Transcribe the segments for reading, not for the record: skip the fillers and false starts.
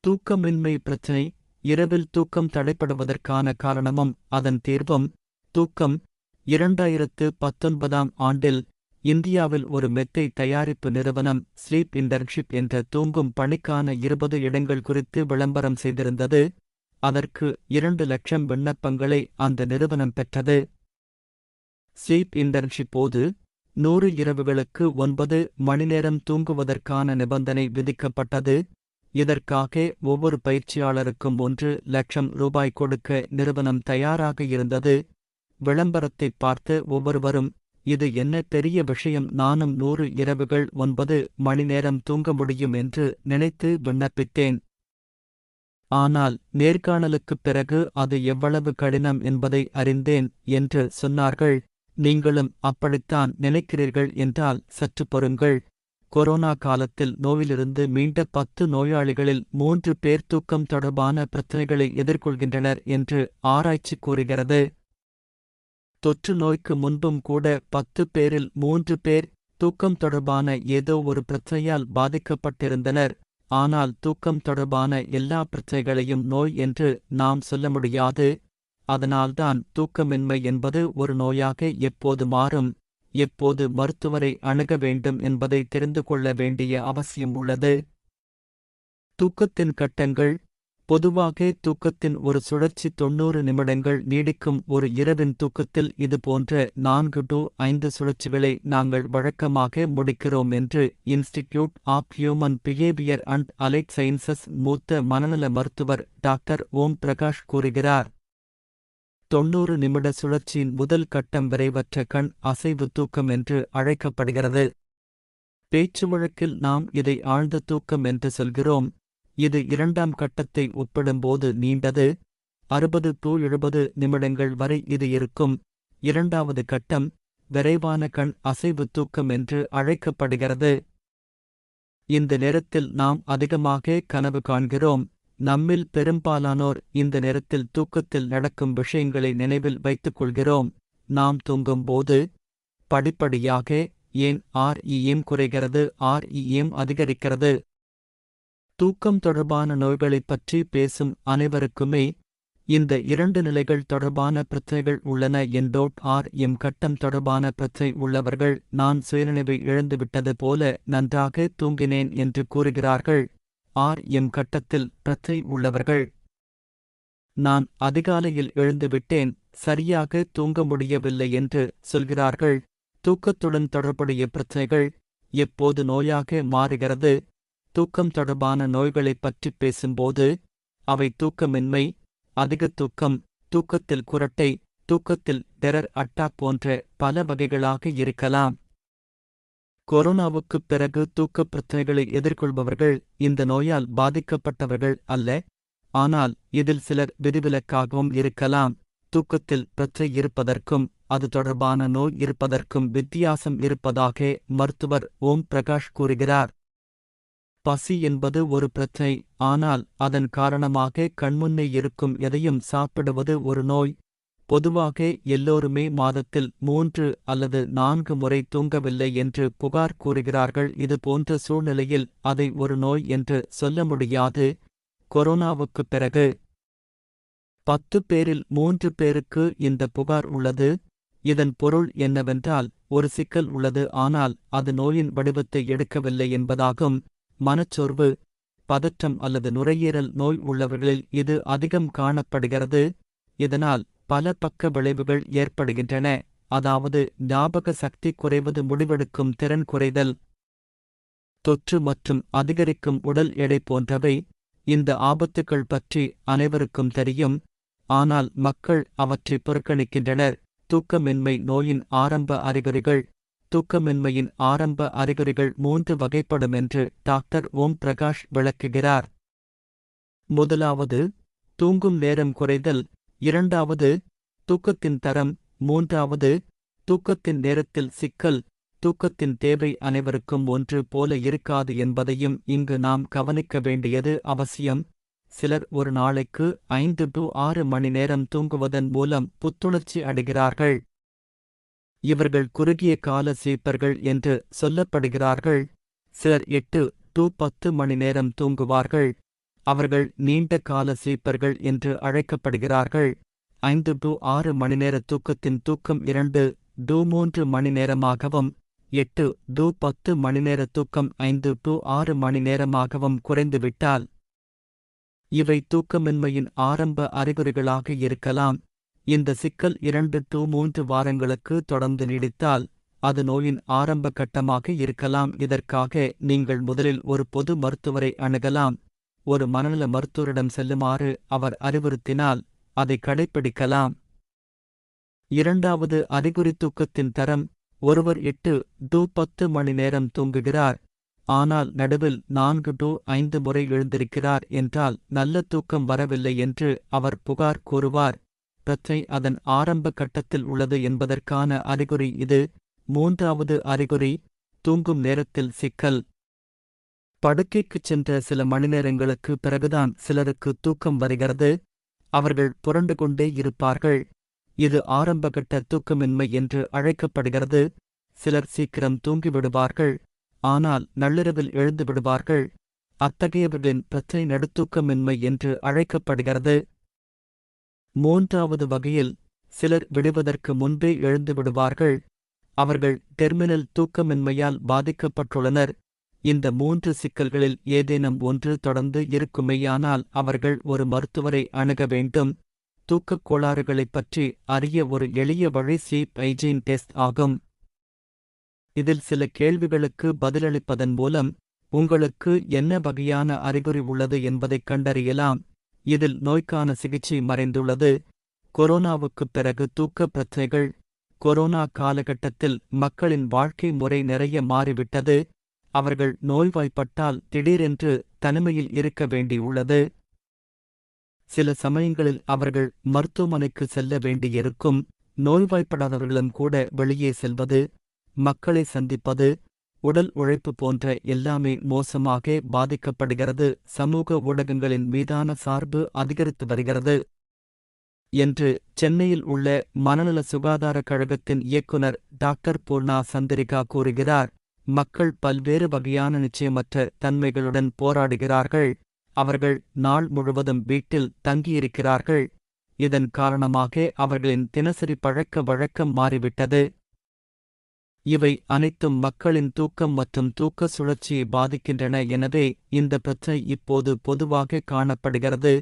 தூக்கமின்மை பிரச்சினை. இரவில் தூக்கம் தடைப்படுவதற்கான காரணமும் அதன் தீர்வும். தூக்கம். 2019ஆம் ஆண்டில் இந்தியாவில் ஒரு மெத்தை தயாரிப்பு நிறுவனம் ஸ்லீப் இன்டர்ன்ஷிப் என்ற தூங்கும் பணிக்கான 20 இடங்கள் குறித்து விளம்பரம் செய்திருந்தது. அதற்கு 2 லட்சம் விண்ணப்பங்களை அந்த நிறுவனம் பெற்றது. ஸ்லீப் இன்டர்ன்ஷிப் போது 100 இரவுகளுக்கு 9 மணிநேரம் தூங்குவதற்கான நிபந்தனை விதிக்கப்பட்டது. இதற்காக ஒவ்வொரு பயிற்சியாளருக்கும் 1 லட்சம் ரூபாய் கொடுக்க நிறுவனம் தயாராக இருந்தது. விளம்பரத்தைப் பார்த்து ஒவ்வொருவரும், இது என்ன பெரிய விஷயம், நானும் 100 இரவுகள் 9 மணிநேரம் தூங்க முடியும் என்று நினைத்து விண்ணப்பித்தேன். ஆனால் நேர்காணலுக்குப் பிறகு அது எவ்வளவு கடினம் என்பதை அறிந்தேன் என்று சொன்னார்கள். நீங்களும் அப்படித்தான் நினைக்கிறீர்கள் என்றால் சற்று பொறுங்கள். கொரோனா காலத்தில் நோயிலிருந்து மீண்ட 10 நோயாளிகளில் 3 பேர் தூக்கம் தொடர்பான பிரச்சினைகளை எதிர்கொள்கின்றனர் என்று ஆராய்ச்சி கூறுகிறது. தொற்று நோய்க்கு முன்பும் கூட 10 பேரில் 3 பேர் தூக்கம் தொடர்பான ஏதோ ஒரு பிரச்சினையால் பாதிக்கப்பட்டிருந்தனர். ஆனால் தூக்கம் தொடர்பான எல்லா பிரச்சினைகளையும் நோய் என்று நாம் சொல்ல முடியாது. அதனால்தான் தூக்கமின்மை என்பது ஒரு நோயாக எப்போது மாறும், எப்போது மருத்துவரை அணுக வேண்டும் என்பதை தெரிந்து கொள்ள வேண்டிய அவசியம் உள்ளது. தூக்கத்தின் கட்டங்கள். பொதுவாக தூக்கத்தின் ஒரு சுழற்சி 90 நிமிடங்கள் நீடிக்கும். ஒரு இரவின் தூக்கத்தில் இதுபோன்ற 4-5 சுழற்சிகளை நாங்கள் வழக்கமாக முடிக்கிறோம் என்று institute of human behaviour and allied sciences மூத்த மனநல மருத்துவர் டாக்டர் ஓம் பிரகாஷ் கூறுகிறார். 90 நிமிட சுழற்சியின் முதல் கட்டம் விரைவற்ற கண் அசைவு தூக்கம் என்று அழைக்கப்படுகிறது. பேச்சு வழக்கில் நாம் இதை ஆழ்ந்த தூக்கம் என்று சொல்கிறோம். இது 2ஆம் கட்டத்தை ஒப்பிடும்போது நீண்டது. 60-70 நிமிடங்கள் வரை இது இருக்கும். 2வது கட்டம் விரைவான கண் அசைவு தூக்கம் என்று அழைக்கப்படுகிறது. இந்த நேரத்தில் நாம் அதிகமாக கனவு காண்கிறோம். நம்மில் பெரும்பாலானோர் இந்த நேரத்தில் தூக்கத்தில் நடக்கும் விஷயங்களை நினைவில் வைத்துக் கொள்கிறோம். நாம் தூங்கும்போது படிப்படியாக ஏன் REM குறைகிறது, REM அதிகரிக்கிறது. தூக்கம் தொடர்பான நோய்களைப் பற்றி பேசும் அனைவருக்குமே இந்த 2 நிலைகள் தொடர்பான பிரச்சினைகள் உள்ளன. REM கட்டம் தொடர்பான பிரச்சினை உள்ளவர்கள் நான் சுயநினைவை இழந்துவிட்டது போல நன்றாக தூங்கினேன் என்று கூறுகிறார்கள். REM கட்டத்தில் பிரச்சினை உள்ளவர்கள், நான் அதிகாலையில் எழுந்துவிட்டேன், சரியாக தூங்க முடியவில்லை என்று சொல்கிறார்கள். தூக்கத்துடன் தொடர்புடைய பிரச்சினைகள் எப்போது நோயாக மாறுகிறது. தூக்கம் தொடர்பான நோய்களைப் பற்றி பேசும்போது அவை தூக்கமின்மை, அதிக தூக்கம், தூக்கத்தில் குரட்டை, தூக்கத்தில் டெரர் அட்டாக் போன்ற பல வகைகளாக இருக்கலாம். கொரோனாவுக்குப் பிறகு தூக்கப் பிரச்சினைகளை எதிர்கொள்பவர்கள் இந்த நோயால் பாதிக்கப்பட்டவர்கள் அல்ல. ஆனால் இதில் சிலர் விதிவிலக்காகவும் இருக்கலாம். தூக்கத்தில் பிரச்சினை இருப்பதற்கும் அது தொடர்பான நோய் இருப்பதற்கும் வித்தியாசம் இருப்பதாக மருத்துவர் ஓம் பிரகாஷ் கூறுகிறார். பசி என்பது ஒரு பிரச்சினை, ஆனால் அதன் காரணமாக கண்முன்னே இருக்கும் எதையும் சாப்பிடுவது ஒரு நோய். பொதுவாக எல்லோருமே மாதத்தில் 3 அல்லது 4 முறை தூங்கவில்லை என்று புகார் கூறுகிறார்கள். இது போன்ற சூழ்நிலையில் அதை ஒரு நோய் என்று சொல்ல முடியாது. கொரோனாவுக்குப் பிறகு 10 பேரில் 3 பேருக்கு இந்த புகார் உள்ளது. இதன் பொருள் என்னவென்றால் ஒரு சிக்கல் உள்ளது, ஆனால் அது நோயின் வடிவத்தை எடுக்கவில்லை என்பதாகும். மனச்சோர்வு, பதற்றம் அல்லது நுரையீரல் நோய் உள்ளவர்களில் இது அதிகம் காணப்படுகிறது. இதனால் பல பக்க விளைவுகள் ஏற்படுகின்றன. அதாவது ஞாபக சக்தி குறைவது, முடிவெடுக்கும் திறன் குறைதல், தொற்று மற்றும் அதிகரிக்கும் உடல் எடை போன்றவை. இந்த ஆபத்துக்கள் பற்றி அனைவருக்கும் தெரியும், ஆனால் மக்கள் அவற்றை புறக்கணிக்கின்றனர். தூக்கமின்மை நோயின் ஆரம்ப அறிகுறிகள். தூக்கமின்மையின் ஆரம்ப அறிகுறிகள் 3 வகைப்படும் என்று டாக்டர் ஓம் பிரகாஷ் விளக்குகிறார். முதலாவது, தூங்கும் நேரம் குறைதல். 2வது, தூக்கத்தின் தரம். 3வது, தூக்கத்தின் நேரத்தில் சிக்கல். தூக்கத்தின் தேவை அனைவருக்கும் ஒன்று போல இருக்காது என்பதையும் இங்கு நாம் கவனிக்க வேண்டியது அவசியம். சிலர் ஒரு நாளைக்கு 5-6 மணி நேரம் தூங்குவதன் மூலம் புத்துணர்ச்சி அடைகிறார்கள். இவர்கள் குறுகிய கால ஸ்லீப்பர்கள் என்று சொல்லப்படுகிறார்கள். சிலர் 8-10 மணி நேரம் தூங்குவார்கள். அவர்கள் நீண்ட கால ஸ்லீப்பர்கள் என்று அழைக்கப்படுகிறார்கள். 5-6 மணிநேர தூக்கத்தின் தூக்கம் 2-3 மணி நேரமாகவும் 8-10 மணிநேர தூக்கம் 5-6 மணி நேரமாகவும் குறைந்துவிட்டால் இவை தூக்கமின்மையின் ஆரம்ப அறிகுறிகளாக இருக்கலாம். இந்த சிக்கல் 2-3 வாரங்களுக்கு தொடர்ந்து நீடித்தால் அது நோயின் ஆரம்ப கட்டமாக இருக்கலாம். இதற்காக நீங்கள் முதலில் ஒரு பொது மருத்துவரை அணுகலாம். ஒரு மனநல மருத்துவரிடம் செல்லுமாறு அவர் அறிவுறுத்தினால் அதை கடைப்பிடிக்கலாம். இரண்டாவது அறிகுறி தூக்கத்தின் தரம். ஒருவர் 8-10 மணி நேரம் தூங்குகிறார், ஆனால் நடுவில் 4-5 முறை எழுந்திருக்கிறார் என்றால் நல்ல தூக்கம் வரவில்லை என்று அவர் புகார் கூறுவார். பிரச்சனை அதன் ஆரம்ப கட்டத்தில் உள்ளது என்பதற்கான அறிகுறி இது. மூன்றாவது அறிகுறி தூங்கும் நேரத்தில் சிக்கல். படுக்கைக்குச் சென்ற சில மணிநேரங்களுக்கு பிறகுதான் சிலருக்கு தூக்கம் வருகிறது. அவர்கள் புரண்டு கொண்டே இருப்பார்கள். இது ஆரம்பகட்ட தூக்கமின்மை என்று அழைக்கப்படுகிறது. சிலர் சீக்கிரம் தூங்கிவிடுவார்கள், ஆனால் நள்ளிரவில் எழுந்து விடுவார்கள். அத்தகையவர்களின் பிரச்சனை நடுத்தூக்கமின்மை என்று அழைக்கப்படுகிறது. மூன்றாவது வகையில் சிலர் விடுவதற்கு முன்பே எழுந்து விடுவார்கள். அவர்கள் டெர்மினல் தூக்கமின்மையால் பாதிக்கப்பட்டுள்ளனர். இந்த 3 சிக்கல்களில் ஏதேனும் ஒன்று தொடர்ந்து இருக்குமேயானால் அவர்கள் ஒரு மருத்துவரை அணுக வேண்டும். தூக்கக் கோளாறுகளைப் பற்றி அறிய ஒரு எளிய வழி ஸ்லீப் ஹைஜீன் டெஸ்ட் ஆகும். இதில் சில கேள்விகளுக்கு பதிலளிப்பதன் மூலம் உங்களுக்கு என்ன வகையான அறிகுறி உள்ளது என்பதைக் கண்டறியலாம். இதில் நோய்க்கான சிகிச்சை மறைந்துள்ளது. கொரோனாவுக்குப் பிறகு தூக்க பிரச்சினைகள். கொரோனா காலகட்டத்தில் மக்களின் வாழ்க்கை முறை நிறைய மாறிவிட்டது. அவர்கள் நோய்வாய்ப்பட்டால் திடீரென்று தனிமையில் இருக்க வேண்டியுள்ளது. சில சமயங்களில் அவர்கள் மருத்துவமனைக்கு செல்ல வேண்டியிருக்கும். நோய்வாய்ப்படாதவர்களும் கூட வெளியே செல்வது, மக்களை சந்திப்பது, உடல் உழைப்பு போன்ற எல்லாமே மோசமாக பாதிக்கப்படுகிறது. சமூக ஊடகங்களின் மீதான சார்பு அதிகரித்து வருகிறது என்று சென்னையில் உள்ள மனநல சுகாதார கழகத்தின் இயக்குனர் டாக்டர் பூர்ணா சந்திரிகா கூறுகிறார். மக்கள் பல்வேறு வகையான நிச்சயமற்ற தன்மைகளுடன் போராடுகிறார்கள். அவர்கள் நாள் முழுவதும் வீட்டில் தங்கியிருக்கிறார்கள். இதன் காரணமாக அவர்களின் தினசரி பழக்க வழக்கம் மாறிவிட்டது. இவை அனைத்தும் மக்களின் தூக்கம் மற்றும் தூக்க சுழற்சியை பாதிக்கின்றன. எனவே இந்த பிரச்சனை இப்போது பொதுவாக காணப்படுகிறது.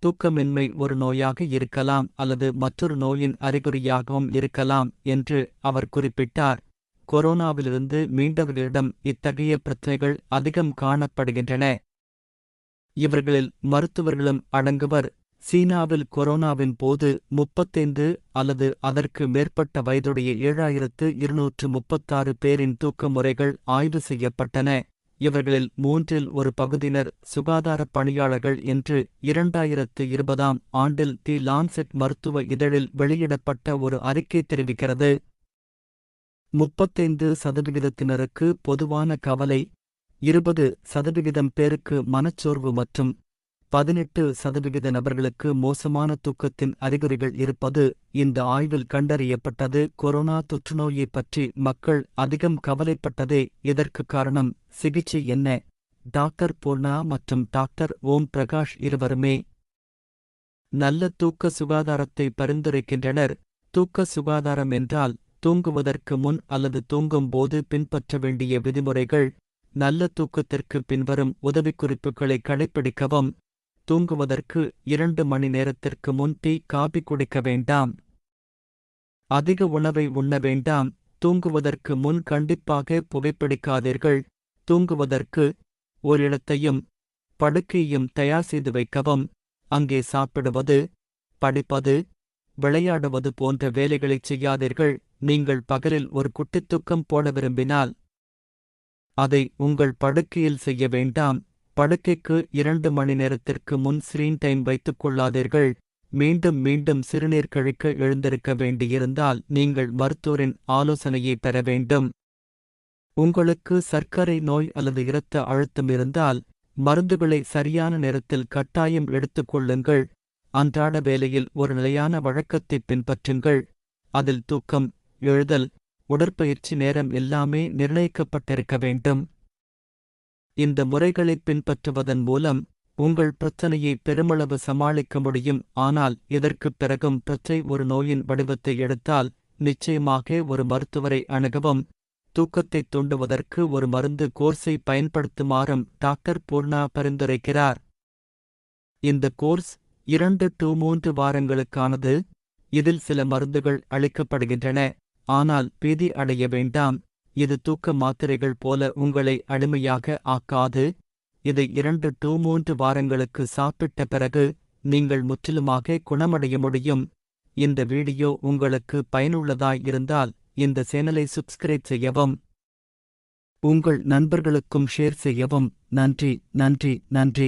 தூக்கமின்மை ஒரு நோயாக இருக்கலாம் அல்லது மற்றொரு நோயின் அறிகுறியாகவும் இருக்கலாம் என்று அவர் குறிப்பிட்டார். கொரோனாவிலிருந்து மீண்டவர்களிடம் இத்தகைய பிரச்சனைகள் அதிகம் காணப்படுகின்றன. இவர்களில் மருத்துவர்களும் அடங்குவர். சீனாவில் கொரோனாவின் போது 35 அல்லது அதற்கு மேற்பட்ட வயதுடைய 7236 பேரின் தூக்க முறைகள் ஆய்வு செய்யப்பட்டன. இவர்களில் 1/3 பகுதியினர் சுகாதாரப் பணியாளர்கள் என்று 2020ஆம் ஆண்டில் தி லான்செட் மருத்துவ இதழில் வெளியிடப்பட்ட ஒரு அறிக்கை தெரிவிக்கிறது. 35% பொதுவான கவலை, 20% பேருக்கு மனச்சோர்வு மற்றும் 18% நபர்களுக்கு மோசமான தூக்கத்தின் அறிகுறிகள் இருப்பது இந்த ஆய்வில் கண்டறியப்பட்டது. கொரோனா தொற்றுநோயைப் பற்றி மக்கள் அதிகம் கவலைப்பட்டதே இதற்கு காரணம். சிகிச்சை என்ன? டாக்டர் பூர்ணா மற்றும் டாக்டர் ஓம் பிரகாஷ் இருவருமே நல்ல தூக்க சுகாதாரத்தை பரிந்துரைக்கின்றனர். தூக்க சுகாதாரம் என்றால் தூங்குவதற்கு முன் அல்லது தூங்கும் போது பின்பற்ற வேண்டிய விதிமுறைகள். நல்ல தூக்கத்திற்கு பின்வரும் உதவிக்குறிப்புகளை கடைப்பிடிக்கவும். தூங்குவதற்கு 2 மணி நேரத்திற்கு முன் டீ காபி குடிக்க வேண்டாம். அதிக உணவை உண்ண வேண்டாம். தூங்குவதற்கு முன் கண்டிப்பாக புகைப்பிடிக்காதீர்கள். தூங்குவதற்கு ஒரு இடத்தையும் படுக்கையையும் தயார் செய்து வைக்கவும். அங்கே சாப்பிடுவது, படிப்பது, விளையாடுவது போன்ற வேலைகளைச் செய்யாதீர்கள். நீங்கள் பகலில் ஒரு குட்டித் தூக்கம் போட விரும்பினால் அதை உங்கள் படுக்கையில் செய்ய வேண்டாம். படுக்கைக்கு 2 மணி நேரத்திற்கு முன் ஸ்கிரீன் டைம் வைத்துக் கொள்ளாதீர்கள். மீண்டும் மீண்டும் சிறுநீர் கழிக்க எழுந்திருக்க வேண்டியிருந்தால் நீங்கள் மருத்துவரின் ஆலோசனையை பெற வேண்டும். உங்களுக்கு சர்க்கரை நோய் அல்லது இரத்த அழுத்தம் இருந்தால் மருந்துகளை சரியான நேரத்தில் கட்டாயம் எடுத்துக் கொள்ளுங்கள். அன்றாட வேலையில் ஒரு நிலையான வழக்கத்தை பின்பற்றுங்கள். அதில் தூக்கம், எழுதல், உடற்பயிற்சி நேரம் எல்லாமே நிர்ணயிக்கப்பட்டிருக்க வேண்டும். இந்த முறைகளை பின்பற்றுவதன் மூலம் உங்கள் பிரச்சனையை பெருமளவு சமாளிக்க முடியும். ஆனால் இதற்குப் பிறகும் பிரச்சனை ஒரு நோயின் வடிவத்தை எடுத்தால் நிச்சயமாக ஒரு மருத்துவரை அணுகவும். தூக்கத்தைத் தூண்டுவதற்கு ஒரு மருந்து கோர்ஸை பயன்படுத்துமாறும் டாக்டர் பூர்ணா பரிந்துரைக்கிறார். இந்த கோர்ஸ் 2-3 வாரங்களுக்கானது. இதில் சில மருந்துகள் அளிக்கப்படுகின்றன. ஆனால் பீதி அடைய வேண்டாம். இது தூக்க மாத்திரைகள் போல உங்களை அடிமையாக ஆக்காது. இதை 2-3 வாரங்களுக்கு சாப்பிட்ட பிறகு நீங்கள் முற்றிலுமாக குணமடைய முடியும். இந்த வீடியோ உங்களுக்கு பயனுள்ளதாய் இருந்தால் இந்த சேனலை சப்ஸ்கிரைப் செய்யவும். உங்கள் நண்பர்களுக்கும் ஷேர் செய்யவும். நன்றி.